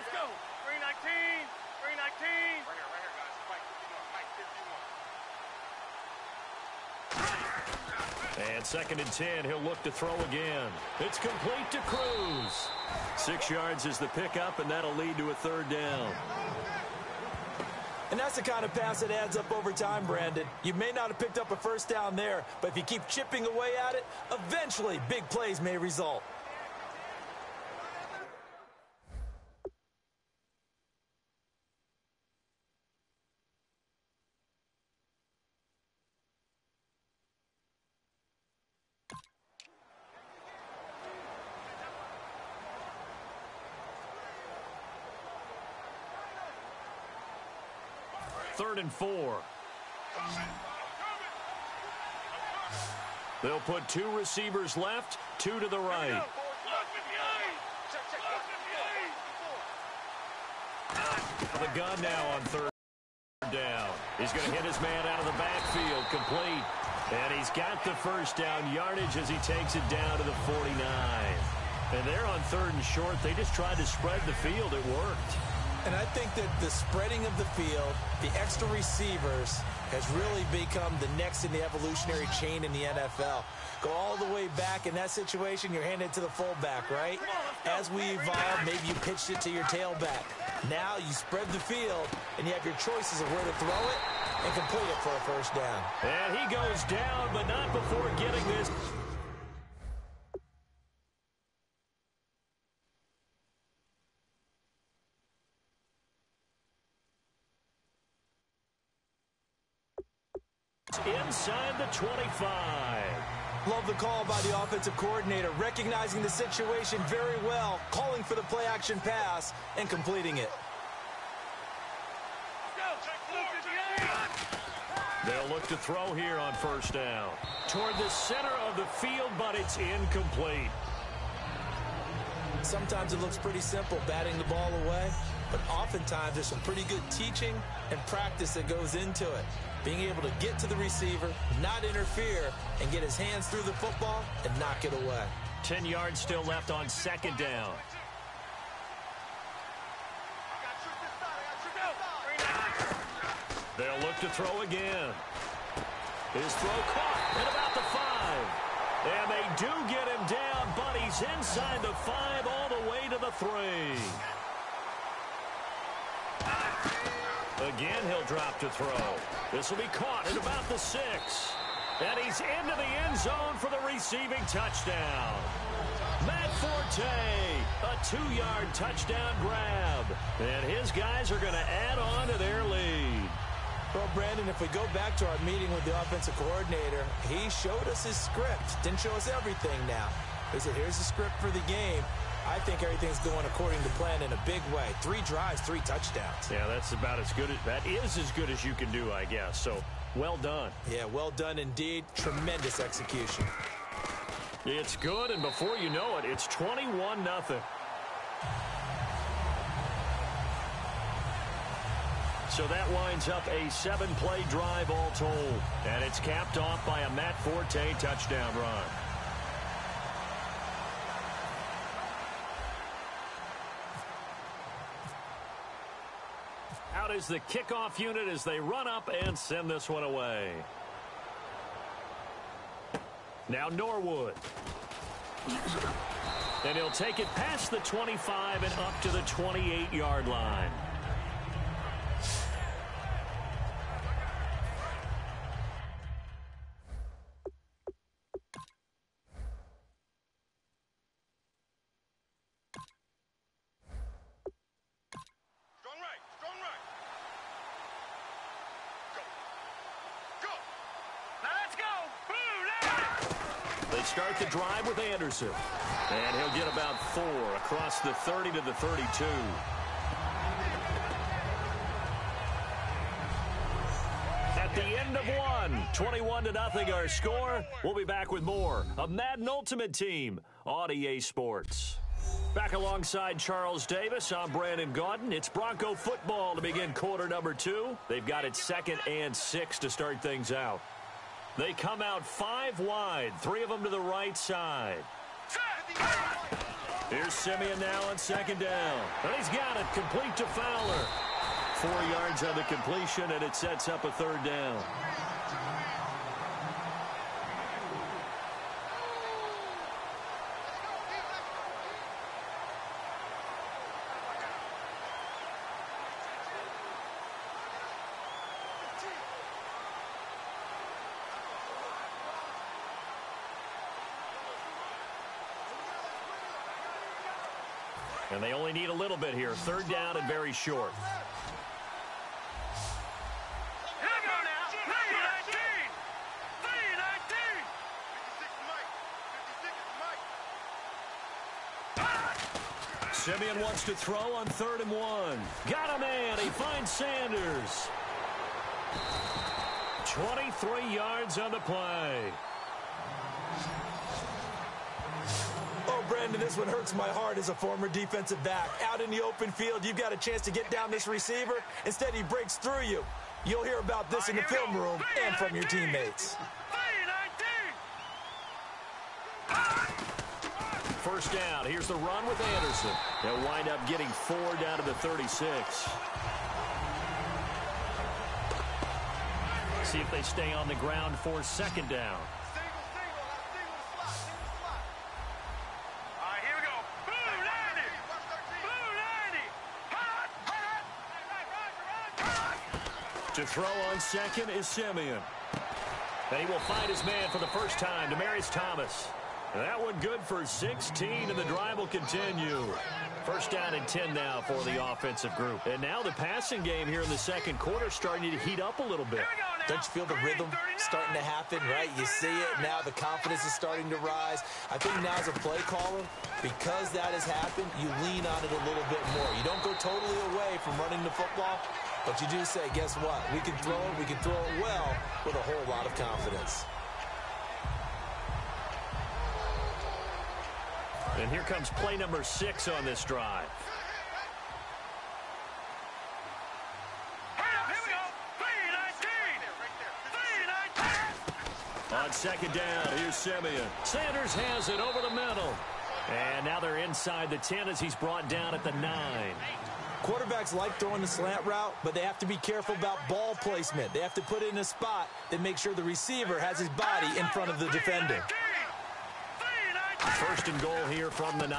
let's go. 319, 319. Right here, guys. Fight 51, fight 51. And 2nd and 10, he'll look to throw again. It's complete to Cruz. 6 yards is the pickup, and that'll lead to a 3rd down. And that's the kind of pass that adds up over time, Brandon. You may not have picked up a 1st down there, but if you keep chipping away at it, eventually big plays may result. Third and 4. They'll put 2 receivers left, 2 to the right. The gun now on 3rd down. He's going to hit his man out of the backfield, complete. And he's got the 1st down yardage as he takes it down to the 49. And they're on 3rd and short. They just tried to spread the field. It worked. And I think that the spreading of the field, the extra receivers, has really become the next in the evolutionary chain in the NFL. Go all the way back in that situation, you're handed to the fullback, right? As we evolve, maybe you pitched it to your tailback. Now you spread the field, and you have your choices of where to throw it and complete it for a 1st down. And he goes down, but not before getting this. Inside the 25. Love the call by the offensive coordinator, recognizing the situation very well, calling for the play-action pass, and completing it. They'll look to throw here on 1st down. Toward the center of the field, but it's incomplete. Sometimes it looks pretty simple, batting the ball away, but oftentimes there's some pretty good teaching and practice that goes into it. Being able to get to the receiver, not interfere, and get his hands through the football and knock it away. 10 yards still left on 2nd down. They'll look to throw again. His throw caught at about the 5. And they do get him down, but he's inside the 5 all the way to the 3. Again, he'll drop to throw. This will be caught at about the 6. And he's into the end zone for the receiving touchdown. Matt Forte, a 2-yard touchdown grab. And his guys are going to add on to their lead. Well, Brandon, if we go back to our meeting with the offensive coordinator, he showed us his script. Didn't show us everything now. He said, here's the script for the game. I think everything's going according to plan in a big way. 3 drives, 3 touchdowns. Yeah, that's about as good as that is as good as you can do, I guess. So, well done. Yeah, well done indeed. Tremendous execution. It's good, and before you know it, it's 21-0. So that winds up a 7-play drive all told. And it's capped off by a Matt Forte touchdown run. Out is the kickoff unit as they run up and send this one away. Now Norwood. And he'll take it past the 25 and up to the 28-yard line. Start the drive with Anderson. And he'll get about 4 across the 30 to the 32. At the end of one, 21-0 our score. We'll be back with more of Madden Ultimate Team on EA Sports. Back alongside Charles Davis, I'm Brandon Gaudin. It's Bronco football to begin quarter number 2. They've got it 2nd and 6 to start things out. They come out 5 wide, 3 of them to the right side. Here's Simeon now on second down. And he's got it, complete to Fowler. 4 yards on the completion, and it sets up a third down. And they only need a little bit here. Third down and very short. Simeon wants to throw on 3rd and 1. Got a man. He finds Sanders. 23 yards on the play. Oh, Brandon, this one hurts my heart as a former defensive back. Out in the open field, you've got a chance to get down this receiver. Instead, he breaks through you. You'll hear about this in the film room and from your teammates. First down. Here's the run with Anderson. They'll wind up getting 4 down to the 36. See if they stay on the ground for second down. To throw on second is Simeon. And he will find his man for the first time, Demaryius Thomas. And that one good for 16, and the drive will continue. First down and 10 now for the offensive group. And now the passing game here in the second quarter starting to heat up a little bit. Don't you feel the rhythm starting to happen, right? You see it. Now the confidence is starting to rise. I think now as a play caller, because that has happened, you lean on it a little bit more. You don't go totally away from running the football, but you do say, guess what? We can throw it well with a whole lot of confidence. And here comes play number 6 on this drive. On second down, here's Simeon. Sanders has it over the middle. And now they're inside the 10 as he's brought down at the 9. Quarterbacks like throwing the slant route, but they have to be careful about ball placement. They have to put it in a spot that makes sure the receiver has his body in front of the defender. First and goal here from the 9.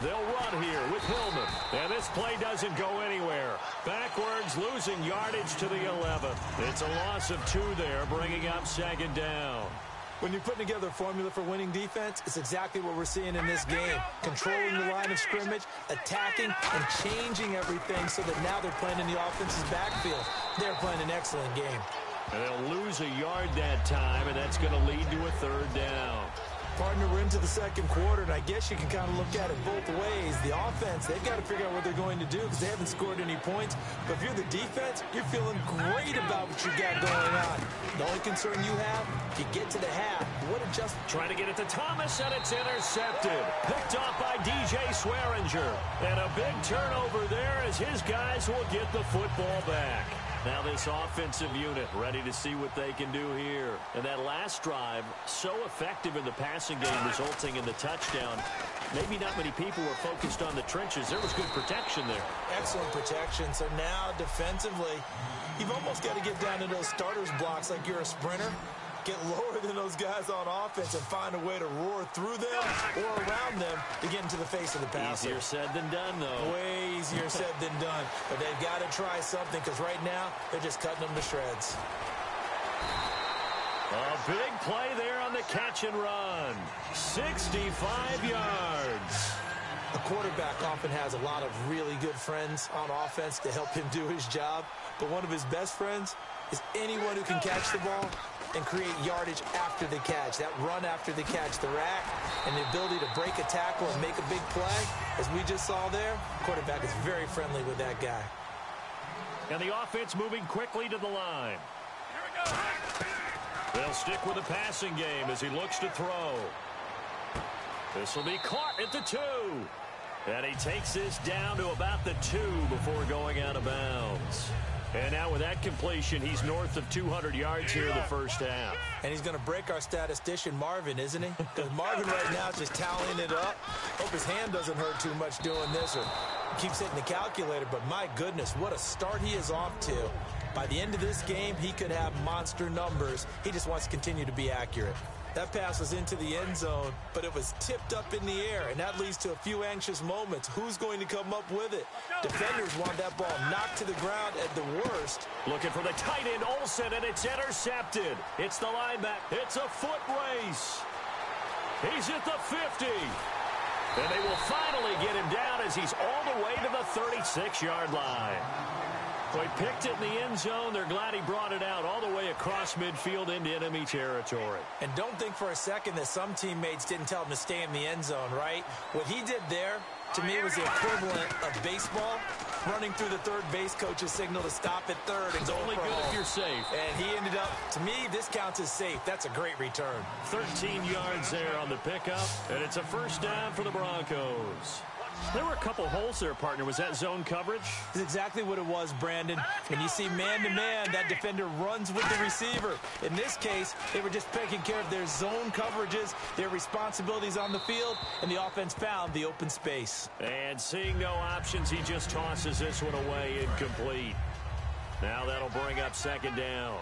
They'll run here with Hillman. And this play doesn't go anywhere. Backwards, losing yardage to the 11. It's a loss of 2 there, bringing up second down. When you're putting together a formula for winning defense, it's exactly what we're seeing in this game. Controlling the line of scrimmage, attacking, and changing everything so that now they're playing in the offense's backfield. They're playing an excellent game. And they'll lose a yard that time, and that's going to lead to a third down. Partner, we're into the second quarter, and I guess you can kind of look at it both ways. The offense, they've got to figure out what they're going to do because they haven't scored any points. But if you're the defense, you're feeling great about what you got going on. The only concern you have, if you get to the half, what adjustment? Trying to get it to Thomas, and it's intercepted. Picked off by DJ Swearinger. And a big turnover there as his guys will get the football back. Now this offensive unit ready to see what they can do here. And that last drive, so effective in the passing game, resulting in the touchdown. Maybe not many people were focused on the trenches. There was good protection there. Excellent protection. So now defensively, you've almost got to get down to those starters blocks like you're a sprinter. Get lower than those guys on offense and find a way to roar through them or around them to get into the face of the passer. Easier said than done, though. Way easier said than done. But they've got to try something because right now they're just cutting them to shreds. A big play there on the catch and run. 65 yards. A quarterback often has a lot of really good friends on offense to help him do his job. But one of his best friends is anyone who can catch the ball and create yardage after the catch. That run after the catch, the rack, and the ability to break a tackle and make a big play, as we just saw there, quarterback is very friendly with that guy. And the offense moving quickly to the line. They'll stick with the passing game as he looks to throw. This will be caught at the 2. And he takes this down to about the 2 before going out of bounds. And now with that completion, he's north of 200 yards here in the first half. And he's going to break our statistician, Marvin, isn't he? Because Marvin right now is just tallying it up. Hope his hand doesn't hurt too much doing this or keeps hitting the calculator. But my goodness, what a start he is off to. By the end of this game, he could have monster numbers. He just wants to continue to be accurate. That pass was into the end zone, but it was tipped up in the air, and that leads to a few anxious moments. Who's going to come up with it? Defenders want that ball knocked to the ground at the worst. Looking for the tight end, Olsen, and it's intercepted. It's the linebacker. It's a foot race. He's at the 50. And they will finally get him down as he's all the way to the 36-yard line. So he picked it in the end zone. They're glad he brought it out all the way across midfield into enemy territory. And don't think for a second that some teammates didn't tell him to stay in the end zone, right? What he did there, to me, was the equivalent of baseball, running through the third base coach's signal to stop at third. And it's only good if you're safe. And he ended up, to me, this counts as safe. That's a great return. 13 yards there on the pickup, and it's a first down for the Broncos. There were a couple holes there, partner. Was that zone coverage? That's exactly what it was, Brandon. When you see man-to-man, that defender runs with the receiver. In this case, they were just taking care of their zone coverages, their responsibilities on the field, and the offense found the open space. And seeing no options, he just tosses this one away incomplete. Now that'll bring up second down.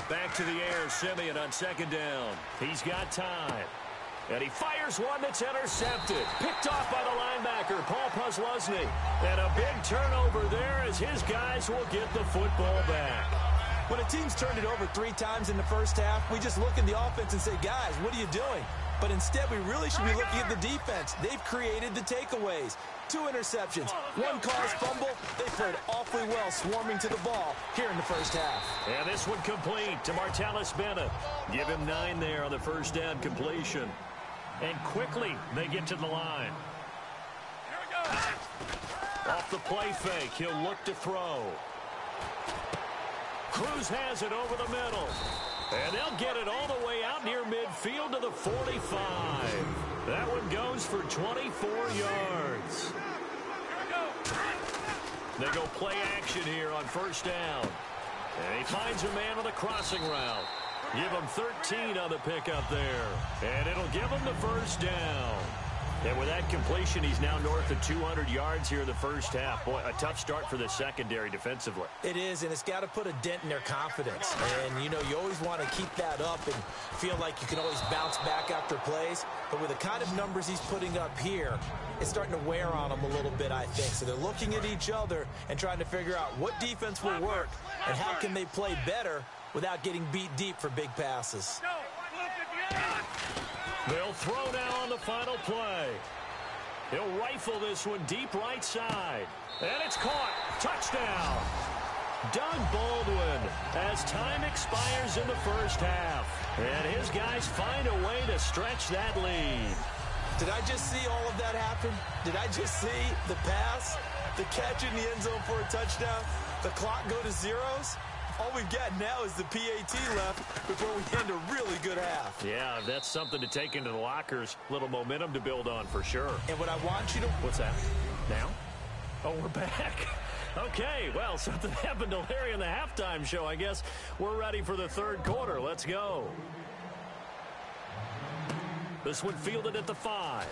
Back to the air, Simeon on second down. He's got time. And he fires one that's intercepted. Picked off by the linebacker, Paul Posluszny. And a big turnover there as his guys will get the football back. When a team's turned it over 3 times in the first half, we just look at the offense and say, guys, what are you doing? But instead, we really should be looking at the defense. They've created the takeaways. 2 interceptions, 1 caused fumble. They played awfully well swarming to the ball here in the first half. And this one complete to Martellus Bennett. Give him 9 there on the first down completion. And quickly, they get to the line. Off the play fake, he'll look to throw. Cruz has it over the middle. And they'll get it all the way out near midfield to the 45. That one goes for 24 yards. They go play action here on first down. And he finds a man on the crossing route. Give him 13 on the pickup there. And it'll give him the first down. And with that completion, he's now north of 200 yards here in the first half. Boy, a tough start for the secondary defensively. It is, and it's got to put a dent in their confidence. And, you know, you always want to keep that up and feel like you can always bounce back after plays. But with the kind of numbers he's putting up here, it's starting to wear on them a little bit, I think. So they're looking at each other and trying to figure out what defense will work and how can they play better without getting beat deep for big passes. They'll throw now on the final play. He'll rifle this one deep right side. And it's caught. Touchdown. Doug Baldwin as time expires in the first half. And his guys find a way to stretch that lead. Did I just see all of that happen? Did I just see the pass, the catch in the end zone for a touchdown, the clock go to zeros? All we've got now is the PAT left before we end a really good half. Yeah, that's something to take into the lockers. Little momentum to build on for sure. And what I want you to... What's that? Now? Oh, we're back. Okay, well, something happened to Larry in the halftime show. I guess we're ready for the third quarter. Let's go. This one fielded at the 5.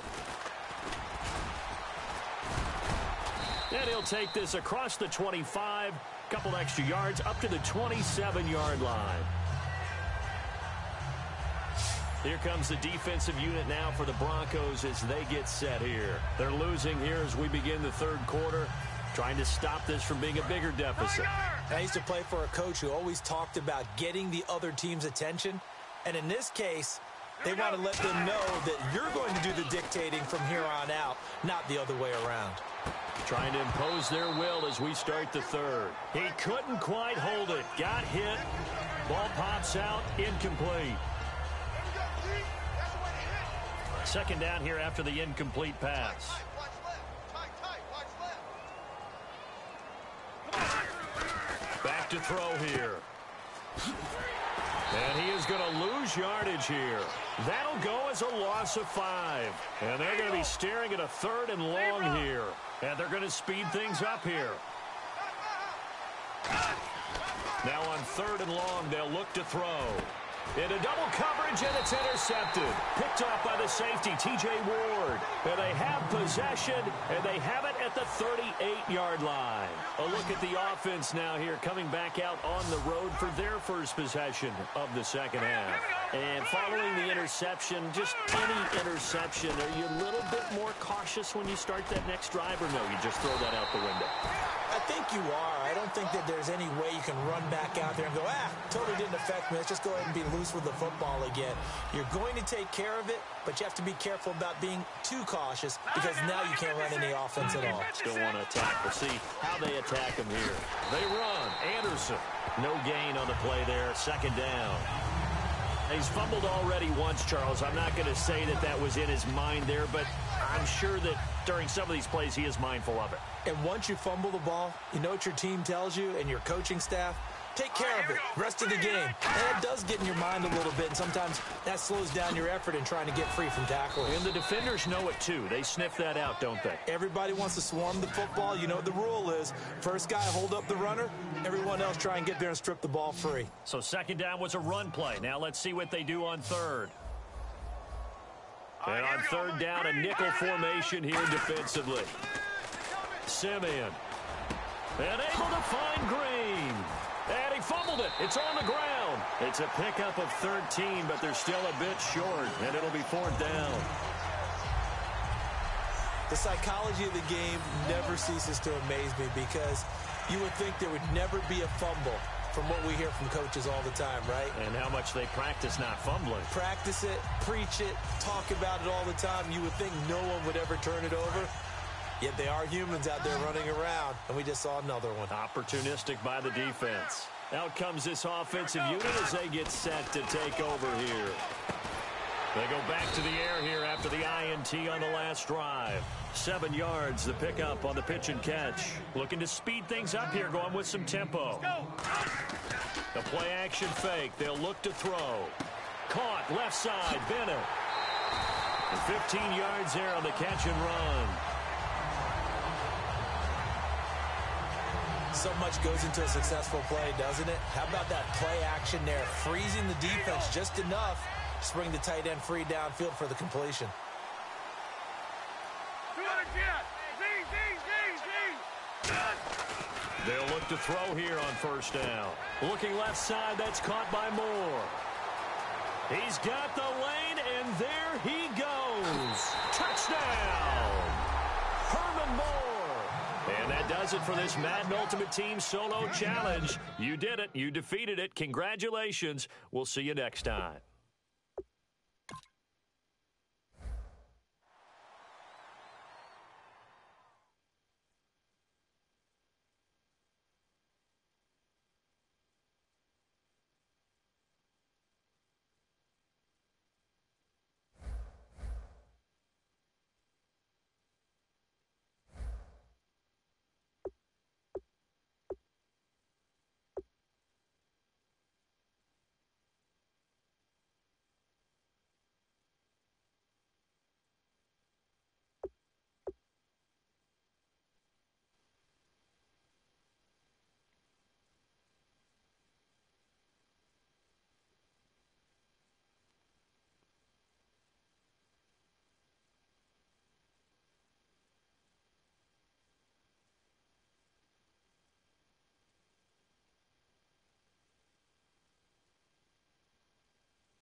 And he'll take this across the 25. Couple extra yards up to the 27-yard line. Here comes the defensive unit now for the Broncos as they get set here. They're losing here as we begin the third quarter, trying to stop this from being a bigger deficit. I used to play for a coach who always talked about getting the other team's attention. And in this case, they want to let them know that you're going to do the dictating from here on out, not the other way around. Trying to impose their will as we start the third. He couldn't quite hold it. Got hit. Ball pops out. Incomplete. Second down here after the incomplete pass. Back to throw here. And he is going to lose yardage here. That'll go as a loss of 5. And they're going to be staring at a 3rd and long here. And they're going to speed things up here. Now on 3rd and long, they'll look to throw. Into double coverage, and it's intercepted. Picked off by the safety, T.J. Ward. And they have possession, and they have it at the 38-yard line. A look at the offense now here, coming back out on the road for their first possession of the second half. And following the interception, just any interception, are you a little bit more cautious when you start that next drive, or no, you just throw that out the window? I think you are. I don't think that there's any way you can run back out there and go, totally didn't affect me. Let's just go ahead and be loose with the football again. You're going to take care of it, but you have to be careful about being too cautious because now you can't run any offense at all. Still want to attack. We'll see how they attack him here. They run. Anderson. No gain on the play there. 2nd down. He's fumbled already once, Charles. I'm not going to say that that was in his mind there, but I'm sure that during some of these plays he is mindful of it. And once you fumble the ball, you know what your team tells you and your coaching staff? Take care of it. Rest of the game. And it does get in your mind a little bit, and sometimes that slows down your effort in trying to get free from tackling. And the defenders know it, too. They sniff that out, don't they? Everybody wants to swarm the football. You know what the rule is. First guy, hold up the runner. Everyone else try and get there and strip the ball free. So 2nd down was a run play. Now let's see what they do on 3rd. And on 3rd down, a nickel formation here defensively. Simeon. And able to find Green. And he fumbled it. It's on the ground. It's a pickup of 13, but they're still a bit short, and it'll be 4th down. The psychology of the game never ceases to amaze me because you would think there would never be a fumble from what we hear from coaches all the time, right? And how much they practice not fumbling. Practice it, preach it, talk about it all the time. You would think no one would ever turn it over. Yet they are humans out there running around, and we just saw another one. Opportunistic by the defense. Out comes this offensive unit as they get set to take over here. They go back to the air here after the INT on the last drive. 7 yards, the pickup on the pitch and catch. Looking to speed things up here, going with some tempo. The play action fake. They'll look to throw. Caught, left side, Bennett. And 15 yards there on the catch and run. So much goes into a successful play, doesn't it? How about that play action there? Freezing the defense just enough to bring the tight end free downfield for the completion. They'll look to throw here on 1st down. Looking left side, that's caught by Moore. He's got the lane, and there he goes. Touchdown! Herman Moore. And that does it for this Madden Ultimate Team Solo Challenge. You did it. You defeated it. Congratulations. We'll see you next time.